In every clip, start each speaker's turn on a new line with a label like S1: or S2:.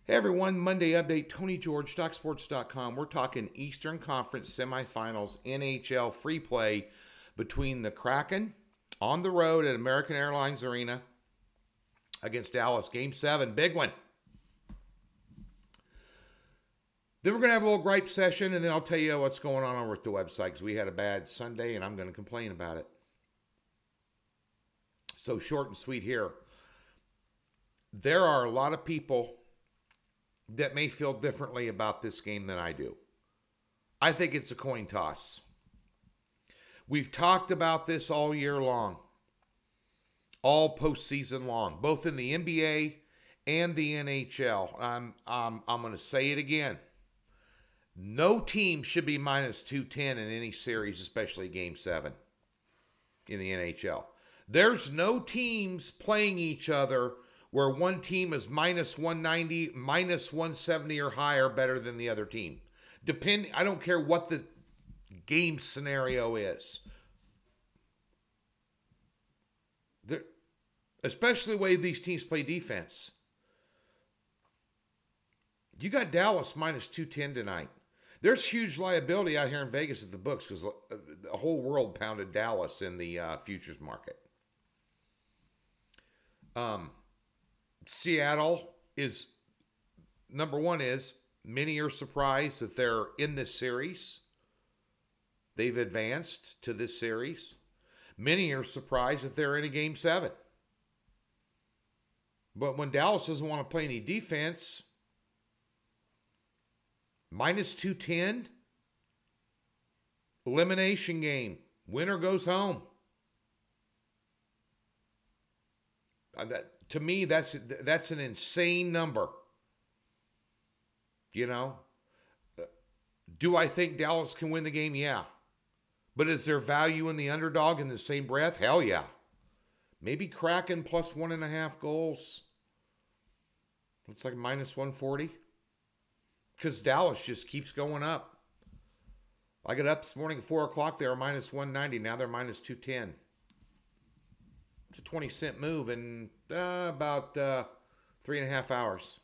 S1: Hey everyone, Monday update, Tony George, DocSports.com. We're talking Eastern Conference semifinals, NHL free play between the Kraken on the road at American Airlines Arena against Dallas. Game 7, big one. Then we're going to have a little gripe session, and then I'll tell you what's going on over at the website because we had a bad Sunday, and I'm going to complain about it. So short and sweet here. There are a lot of people that may feel differently about this game than I do. I think it's a coin toss. We've talked about this all year long, all postseason long, both in the NBA and the NHL. I'm going to say it again. No team should be minus 210 in any series, especially Game 7 in the NHL. There's no teams playing each other where one team is minus 190, minus 170 or higher better than the other team. I don't care what the game scenario is. Especially the way these teams play defense. You got Dallas minus 210 tonight. There's huge liability out here in Vegas at the books because the whole world pounded Dallas in the futures market. Seattle is, number one is, many are surprised that they're in this series. They've advanced to this series. Many are surprised that they're in a Game 7. But when Dallas doesn't want to play any defense, minus 210, elimination game, winner goes home. To me, that's an insane number. You know? Do I think Dallas can win the game? Yeah. But is there value in the underdog in the same breath? Hell yeah. Maybe Kraken plus 1.5 goals. Looks like minus 140. Because Dallas just keeps going up. I got up this morning at 4 o'clock. They were minus 190. Now they're minus 210. It's a 20-cent move in about 3.5 hours.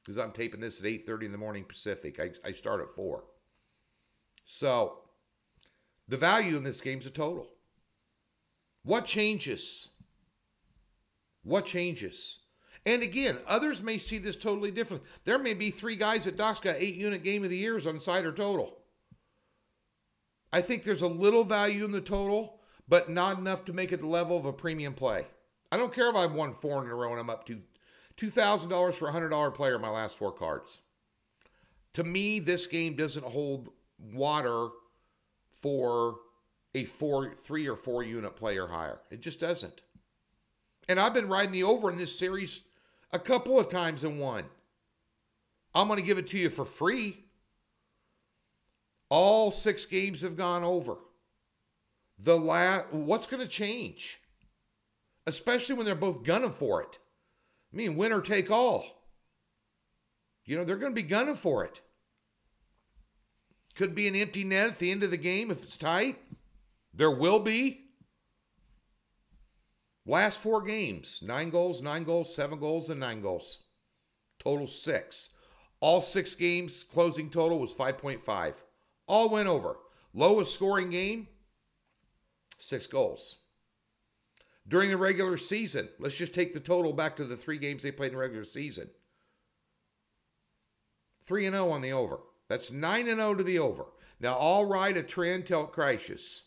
S1: Because I'm taping this at 8:30 in the morning Pacific. I start at 4. So, the value in this game is a total. What changes? What changes? And again, others may see this totally different. There may be 3 guys at Doc's got 8-unit game of the years on side or total. I think there's a little value in the total, but not enough to make it the level of a premium play. I don't care if I've won 4 in a row and I'm up to $2,000 for a $100 player in my last 4 cards. To me, this game doesn't hold water for a 3 or 4 unit player higher. It just doesn't. And I've been riding the over in this series a couple of times and won. I'm going to give it to you for free. All 6 games have gone over. What's going to change? Especially when they're both gunning for it. I mean, winner take all. You know, they're going to be gunning for it. Could be an empty net at the end of the game if it's tight. There will be. Last 4 games, 9 goals, 9 goals, 7 goals, and 9 goals. Total 6. All 6 games, closing total was 5.5. All went over. Lowest scoring game, 6 goals. During the regular season, let's just take the total back to the 3 games they played in the regular season. 3-0 on the over. That's 9-0 to the over. Now, I'll ride a trend till it crashes.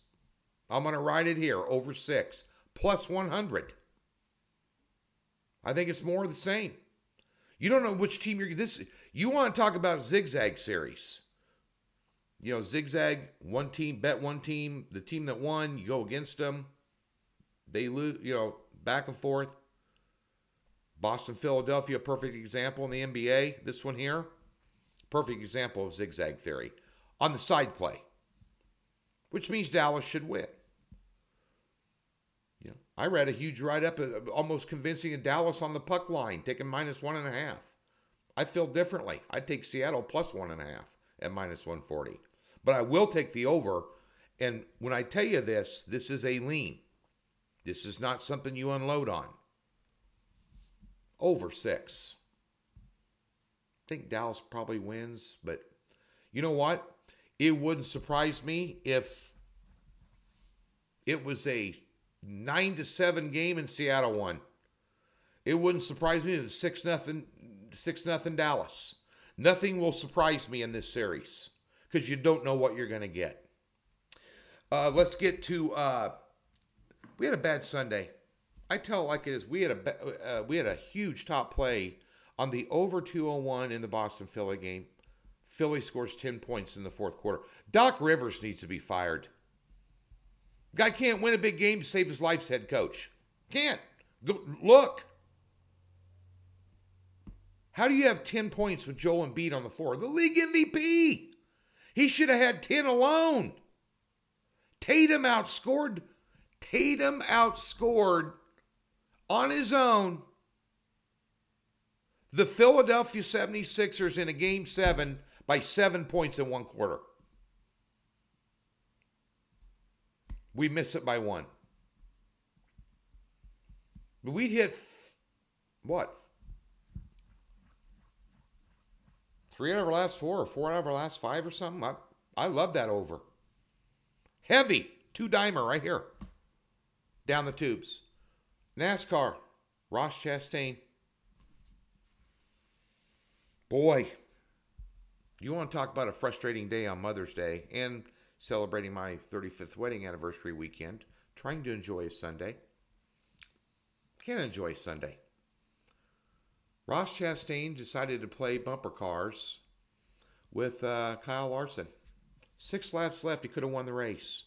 S1: I'm going to ride it here, over 6, plus 100. I think it's more of the same. You don't know which team you want to talk about zigzag series. You know, zigzag, one team, bet one team. The team that won, you go against them. They lose, you know, back and forth. Boston, Philadelphia, perfect example in the NBA. This one here, perfect example of zigzag theory. On the side play, which means Dallas should win. You know, I read a huge write-up, almost convincing of Dallas on the puck line, taking minus 1.5. I feel differently. I'd take Seattle plus 1.5 at minus 140. But I will take the over. And when I tell you this is a lean. This is not something you unload on. Over 6. think Dallas probably wins, but you know what? It wouldn't surprise me if it was a 9-7 game and Seattle won. It wouldn't surprise me if it was 6-0 Dallas. Nothing will surprise me in this series because you don't know what you're going to get. Let's get to. We had a bad Sunday. I tell it like it is. We had a huge top play on the over 201 in the Boston-Philly game. Philly scores 10 points in the fourth quarter. Doc Rivers needs to be fired. Guy can't win a big game to save his life's head coach. Can't. Go, look. How do you have 10 points with Joel Embiid on the floor? The league MVP. He should have had 10 alone. Tatum outscored on his own the Philadelphia 76ers in a Game 7 by 7 points in one quarter. We miss it by 1. But we'd hit, what? 3 out of our last 4 or 4 out of our last 5 or something. I love that over. Heavy. 2-dimer right here. Down the tubes. NASCAR. Ross Chastain. Boy. You want to talk about a frustrating day on Mother's Day and celebrating my 35th wedding anniversary weekend. Trying to enjoy a Sunday. Can't enjoy a Sunday. Ross Chastain decided to play bumper cars with Kyle Larson. 6 laps left. He could have won the race.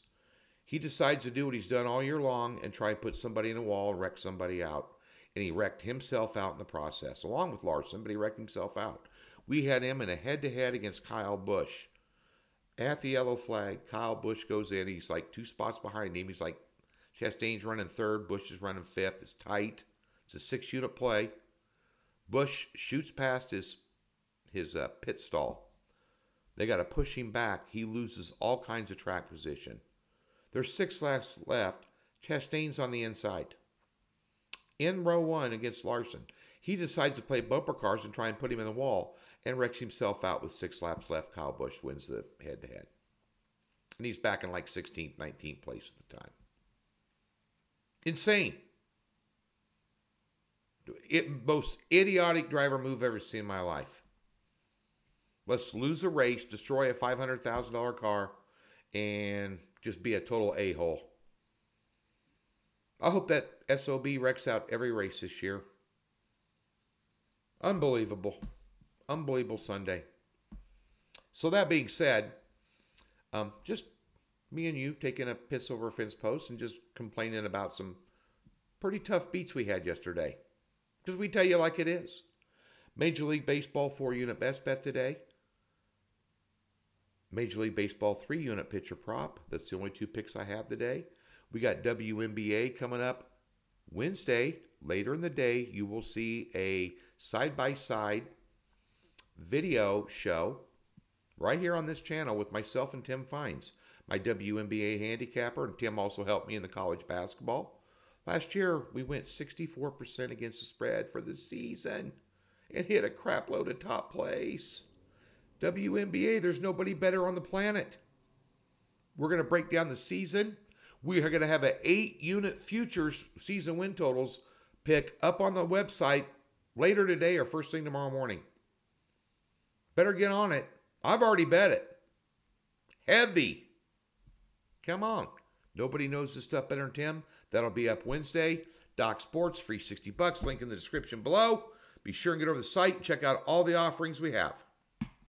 S1: He decides to do what he's done all year long and try and put somebody in a wall and wreck somebody out. And he wrecked himself out in the process, along with Larson, but he wrecked himself out. We had him in a head-to-head against Kyle Busch. At the yellow flag, Kyle Busch goes in. He's like 2 spots behind him. He's like, Chastain's running 3rd. Busch is running 5th. It's tight. It's a 6-unit play. Busch shoots past his pit stall. They got to push him back. He loses all kinds of track position. There's 6 laps left. Chastain's on the inside. In row 1 against Larson. He decides to play bumper cars and try and put him in the wall and wrecks himself out with 6 laps left. Kyle Busch wins the head-to-head. And he's back in like 16th, 19th place at the time. Insane. Most idiotic driver move I've ever seen in my life. Let's lose a race, destroy a $500,000 car, and just be a total a-hole. I hope that SOB wrecks out every race this year. Unbelievable. Unbelievable Sunday. So that being said, just me and you taking a piss over a fence post and just complaining about some pretty tough beats we had yesterday. Because we tell you like it is. Major League Baseball 4-unit best bet today. Major League Baseball 3-unit pitcher prop. That's the only 2 picks I have today. We got WNBA coming up Wednesday. Later in the day, you will see a side-by-side video show right here on this channel with myself and Tim Fines, my WNBA handicapper, and Tim also helped me in the college basketball. Last year, we went 64% against the spread for the season and hit a crap load of top place. WNBA, there's nobody better on the planet. We're going to break down the season. We are going to have an 8-unit futures season win totals pick up on the website later today or first thing tomorrow morning. Better get on it. I've already bet it. Heavy. Come on. Nobody knows this stuff better than Tim. That'll be up Wednesday. Doc Sports, free $60. Link in the description below. Be sure and get over to the site and check out all the offerings we have.